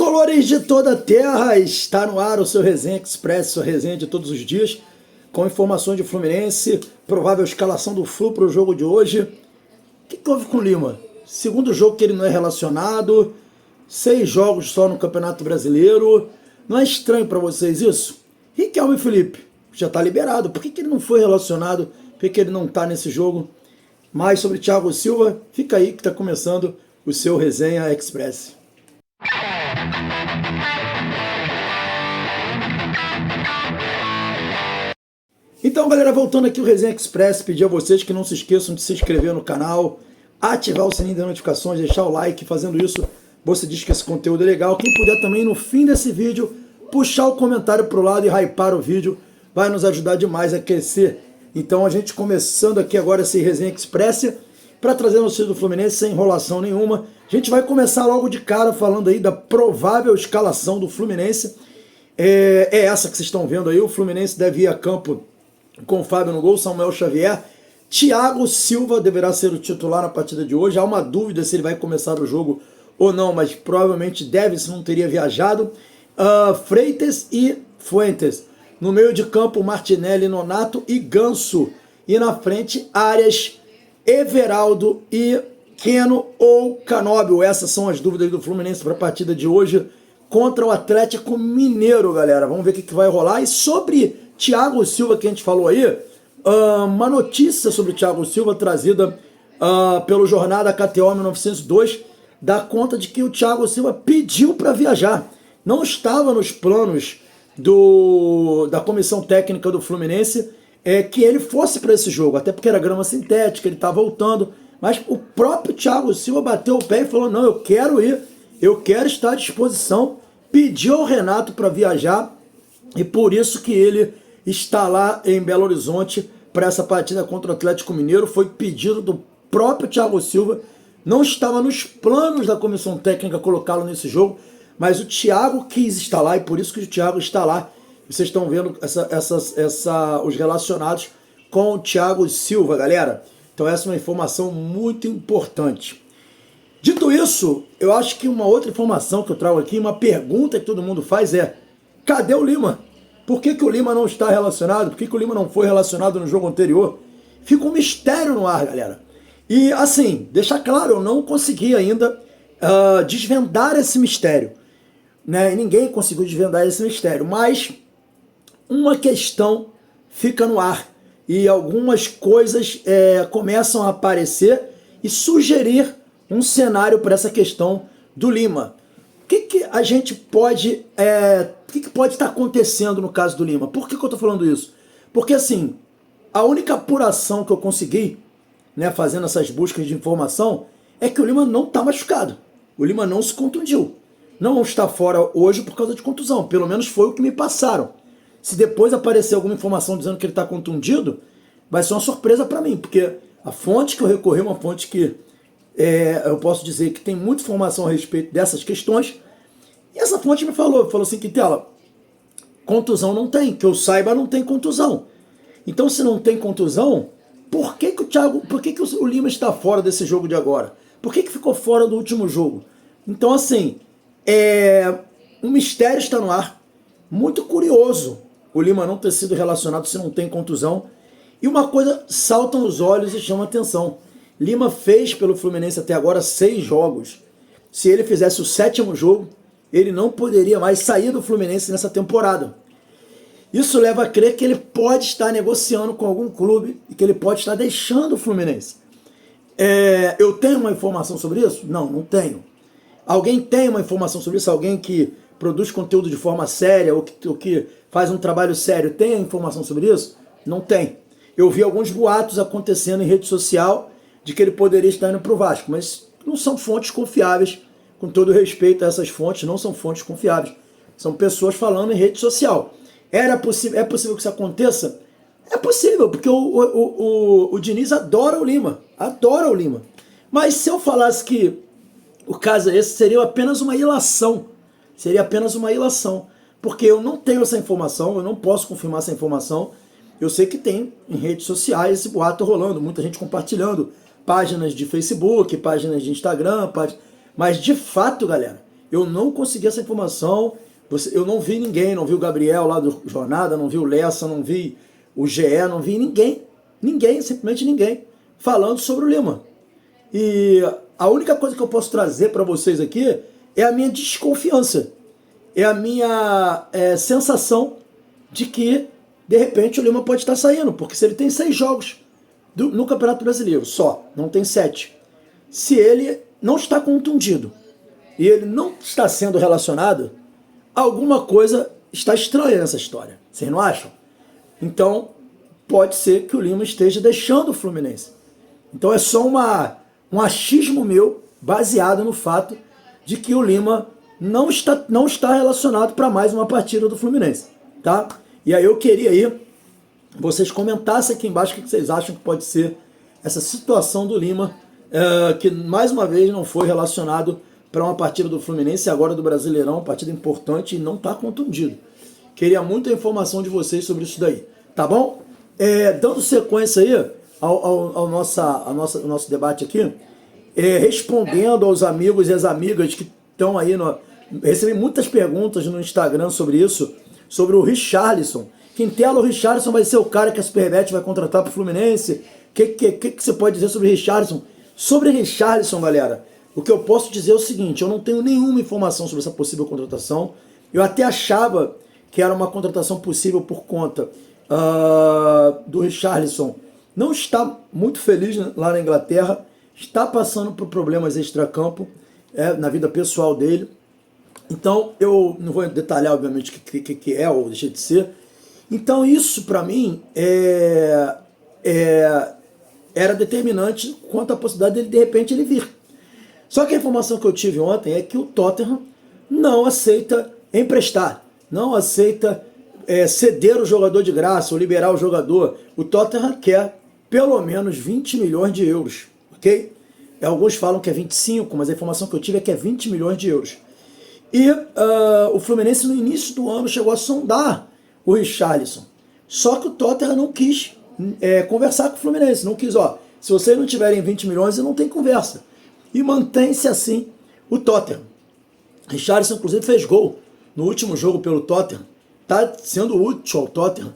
Tricolores de toda a terra, está no ar o seu Resenha Express, sua resenha de todos os dias, com informações de Fluminense, provável escalação do Flu para o jogo de hoje. O que houve com o Lima? Segundo jogo que ele não é relacionado, 6 jogos só no Campeonato Brasileiro. Não é estranho para vocês isso? Riquelme e Felipe, já está liberado. Por que ele não foi relacionado? Por que ele não está nesse jogo? Mais sobre Thiago Silva, fica aí que está começando o seu Resenha Express. Então, galera, voltando aqui o Resenha Express, pedir a vocês que não se esqueçam de se inscrever no canal, ativar o sininho das notificações, deixar o like. Fazendo isso, você diz que esse conteúdo é legal. Quem puder também, no fim desse vídeo, puxar o comentário pro lado e hypar o vídeo, vai nos ajudar demais a crescer. Então, a gente começando aqui agora esse Resenha Express, para trazer notícias do Fluminense sem enrolação nenhuma. A gente vai começar logo de cara falando aí da provável escalação do Fluminense. É essa que vocês estão vendo aí. O Fluminense deve ir a campo com o Fábio no gol, Samuel Xavier. Thiago Silva deverá ser o titular na partida de hoje. Há uma dúvida se ele vai começar o jogo ou não, mas provavelmente deve, se não teria viajado. Freitas e Fuentes. No meio de campo, Martinelli, Nonato e Ganso. E na frente, Arias, Everaldo e Keno ou Canóbio. Essas são as dúvidas do Fluminense para a partida de hoje contra o Atlético Mineiro, galera. Vamos ver o que vai rolar. E sobre Thiago Silva, que a gente falou aí, uma notícia sobre Thiago Silva trazida pelo Jornada KTO 1902 dá conta de que o Thiago Silva pediu para viajar. Não estava nos planos da comissão técnica do Fluminense que ele fosse para esse jogo, até porque era grama sintética, ele está voltando, mas o próprio Thiago Silva bateu o pé e falou: não, eu quero ir, eu quero estar à disposição, pediu ao Renato para viajar, e por isso que ele está lá em Belo Horizonte para essa partida contra o Atlético Mineiro. Foi pedido do próprio Thiago Silva, não estava nos planos da comissão técnica colocá-lo nesse jogo, mas o Thiago quis estar lá, e por isso que o Thiago está lá. Vocês estão vendo os relacionados com o Thiago Silva, galera. Então essa é uma informação muito importante. Dito isso, eu acho que uma outra informação que eu trago aqui, uma pergunta que todo mundo faz é: cadê o Lima? Por que o Lima não está relacionado? Por que o Lima não foi relacionado no jogo anterior? Fica um mistério no ar, galera. E assim, deixar claro, eu não consegui ainda desvendar esse mistério, né? Ninguém conseguiu desvendar esse mistério, mas uma questão fica no ar e algumas coisas começam a aparecer e sugerir um cenário para essa questão do Lima. O que a gente pode... o que pode estar acontecendo no caso do Lima? Por que eu estou falando isso? Porque assim, a única apuração que eu consegui, né, fazendo essas buscas de informação, é que o Lima não está machucado. O Lima não se contundiu. Não está fora hoje por causa de contusão. Pelo menos foi o que me passaram. Se depois aparecer alguma informação dizendo que ele está contundido, vai ser uma surpresa para mim, porque a fonte que eu recorri é uma fonte que eu posso dizer que tem muita informação a respeito dessas questões, e essa fonte me falou assim: Quintela, contusão não tem, que eu saiba não tem contusão. Então, se não tem contusão, por que o Lima está fora desse jogo de agora? Por que ficou fora do último jogo? Então, assim, um mistério está no ar, muito curioso o Lima não ter sido relacionado se não tem contusão. E uma coisa salta aos olhos e chama atenção: Lima fez pelo Fluminense até agora 6 jogos. Se ele fizesse o 7º jogo, ele não poderia mais sair do Fluminense nessa temporada. Isso leva a crer que ele pode estar negociando com algum clube e que ele pode estar deixando o Fluminense. Eu tenho uma informação sobre isso? Não tenho. Alguém tem uma informação sobre isso? Alguém que produz conteúdo de forma séria ou que faz um trabalho sério tem a informação sobre isso? Não tem. Eu vi alguns boatos acontecendo em rede social de que ele poderia estar indo para o Vasco, mas não são fontes confiáveis. Com todo respeito a essas fontes, não são fontes confiáveis. São pessoas falando em rede social. É possível que isso aconteça? É possível, porque o Diniz adora o Lima. Adora o Lima. Mas se eu falasse que o caso é esse, seria apenas uma ilação. Seria apenas uma ilação. Porque eu não tenho essa informação, eu não posso confirmar essa informação. Eu sei que tem em redes sociais esse boato rolando, muita gente compartilhando, páginas de Facebook, páginas de Instagram, mas de fato, galera, Eu não consegui essa informação. Eu não vi ninguém, não vi o Gabriel lá do Jornada, não vi o Lessa, não vi o GE, não vi ninguém, simplesmente ninguém, falando sobre o Lima. E a única coisa que eu posso trazer para vocês aqui é a minha desconfiança, é a minha sensação de que, de repente, o Lima pode estar saindo, porque se ele tem 6 jogos no Campeonato Brasileiro, só, não tem 7, se ele não está contundido e ele não está sendo relacionado, alguma coisa está estranha nessa história. Vocês não acham? Então, pode ser que o Lima esteja deixando o Fluminense. Então é só um achismo meu, baseado no fato de que o Lima não está relacionado para mais uma partida do Fluminense. Tá? E aí eu queria aí vocês comentassem aqui embaixo o que vocês acham que pode ser essa situação do Lima, que mais uma vez não foi relacionado para uma partida do Fluminense, agora do Brasileirão, partida importante, e não está contundido. Queria muita informação de vocês sobre isso daí, tá bom? Dando sequência aí ao nosso debate aqui, respondendo aos amigos e às amigas que estão aí, recebi muitas perguntas no Instagram sobre isso, sobre o Richarlison. Quintela, o Richarlison vai ser o cara que a Superbet vai contratar para o Fluminense? O que você pode dizer sobre o Richarlison? Sobre Richarlison, galera, o que eu posso dizer é o seguinte: eu não tenho nenhuma informação sobre essa possível contratação. Eu até achava que era uma contratação possível por conta do Richarlison não está muito feliz lá na Inglaterra, está passando por problemas extracampo na vida pessoal dele. Então, eu não vou detalhar, obviamente, o que é ou deixa de ser. Então, isso, para mim, era determinante quanto à possibilidade dele, de repente, ele vir. Só que a informação que eu tive ontem é que o Tottenham não aceita emprestar, não aceita ceder o jogador de graça ou liberar o jogador. O Tottenham quer pelo menos 20 milhões de euros, ok? Alguns falam que é 25, mas a informação que eu tive é que é 20 milhões de euros. E o Fluminense no início do ano chegou a sondar o Richarlison. Só que o Tottenham não quis conversar com o Fluminense, não quis, se vocês não tiverem 20 milhões, não tem conversa. E mantém-se assim o Tottenham. Richarlison, inclusive, fez gol no último jogo pelo Tottenham. Está sendo útil ao Tottenham.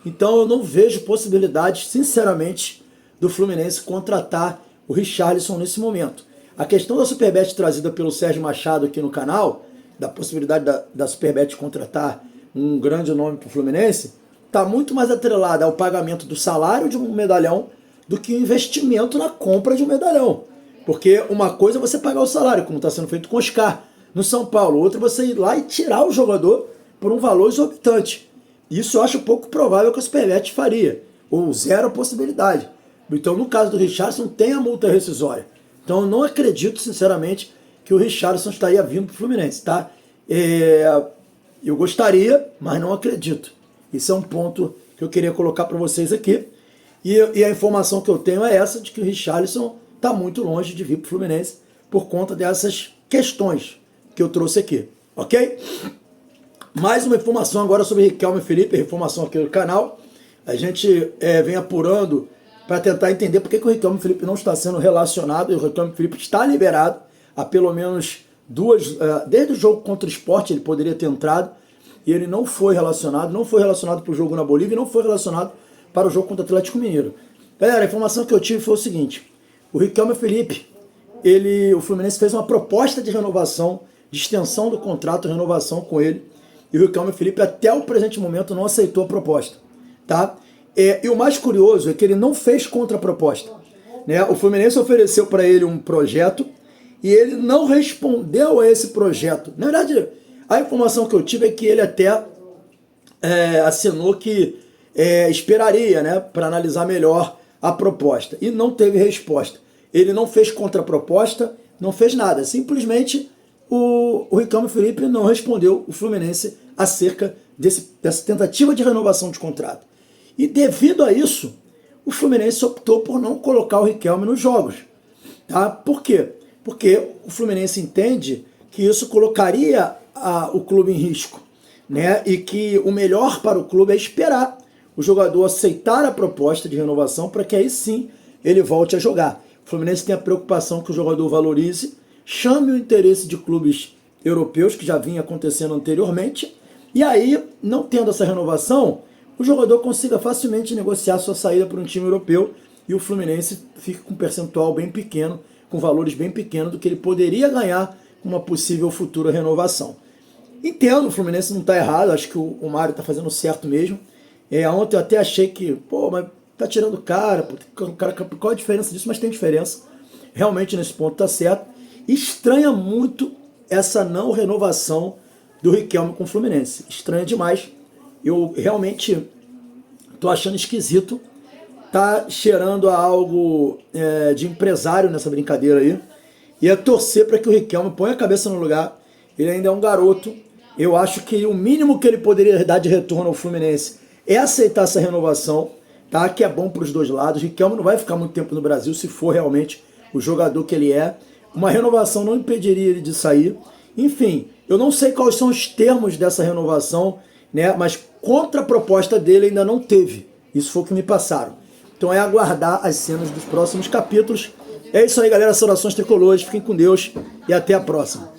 Então eu não vejo possibilidade, sinceramente, do Fluminense contratar o Richarlison nesse momento. A questão da Superbet trazida pelo Sérgio Machado aqui no canal, da possibilidade da Superbet contratar um grande nome para o Fluminense, está muito mais atrelada ao pagamento do salário de um medalhão do que o investimento na compra de um medalhão. Porque uma coisa é você pagar o salário, como está sendo feito com o Oscar no São Paulo. Outra é você ir lá e tirar o jogador por um valor exorbitante. Isso eu acho pouco provável que a Superbet faria, ou zero possibilidade. Então, no caso do Richarlison, tem a multa rescisória. Então, eu não acredito, sinceramente, que o Richarlison estaria vindo para o Fluminense, tá? Eu gostaria, mas não acredito. Isso é um ponto que eu queria colocar para vocês aqui. E a informação que eu tenho é essa, de que o Richarlison está muito longe de vir para o Fluminense por conta dessas questões que eu trouxe aqui, ok? Mais uma informação agora sobre Riquelme Felipe, informação aqui do canal. A gente vem apurando para tentar entender por que o Riquelme Felipe não está sendo relacionado. E o Riquelme Felipe está liberado há pelo menos desde o jogo contra o Sport ele poderia ter entrado, e ele não foi relacionado para o jogo na Bolívia e não foi relacionado para o jogo contra o Atlético Mineiro. Galera, a informação que eu tive foi o seguinte: o Riquelme Felipe, o Fluminense fez uma proposta de renovação, de extensão do contrato, renovação com ele, e o Riquelme Felipe até o presente momento não aceitou a proposta, tá? E o mais curioso é que ele não fez contraproposta, né? O Fluminense ofereceu para ele um projeto e ele não respondeu a esse projeto. Na verdade, a informação que eu tive é que ele até assinou que esperaria, né, para analisar melhor a proposta, e não teve resposta. Ele não fez contraproposta, não fez nada, simplesmente o Riquelme Felipe não respondeu o Fluminense acerca dessa tentativa de renovação de contrato. E devido a isso, o Fluminense optou por não colocar o Riquelme nos jogos. Tá? Por quê? Porque o Fluminense entende que isso colocaria o clube em risco, né? E que o melhor para o clube é esperar o jogador aceitar a proposta de renovação para que aí sim ele volte a jogar. O Fluminense tem a preocupação que o jogador valorize, chame o interesse de clubes europeus, que já vinha acontecendo anteriormente, e aí, não tendo essa renovação, o jogador consiga facilmente negociar sua saída para um time europeu e o Fluminense fica com um percentual bem pequeno, com valores bem pequenos do que ele poderia ganhar com uma possível futura renovação. Entendo, o Fluminense não está errado, acho que o Mário está fazendo certo mesmo. Ontem eu até achei que, mas tá tirando o cara, qual a diferença disso? Mas tem diferença. Realmente nesse ponto está certo. Estranha muito essa não renovação do Riquelme com o Fluminense. Estranha demais. Eu realmente tô achando esquisito. Tá cheirando a algo de empresário nessa brincadeira aí. E é torcer para que o Riquelme ponha a cabeça no lugar. Ele ainda é um garoto. Eu acho que o mínimo que ele poderia dar de retorno ao Fluminense é aceitar essa renovação, tá? Que é bom para os dois lados. Riquelme não vai ficar muito tempo no Brasil se for realmente o jogador que ele é. Uma renovação não impediria ele de sair. Enfim, eu não sei quais são os termos dessa renovação, né? Mas contraproposta dele ainda não teve. Isso foi o que me passaram. Então é aguardar as cenas dos próximos capítulos. É isso aí, galera. Saudações tricolores. Fiquem com Deus e até a próxima.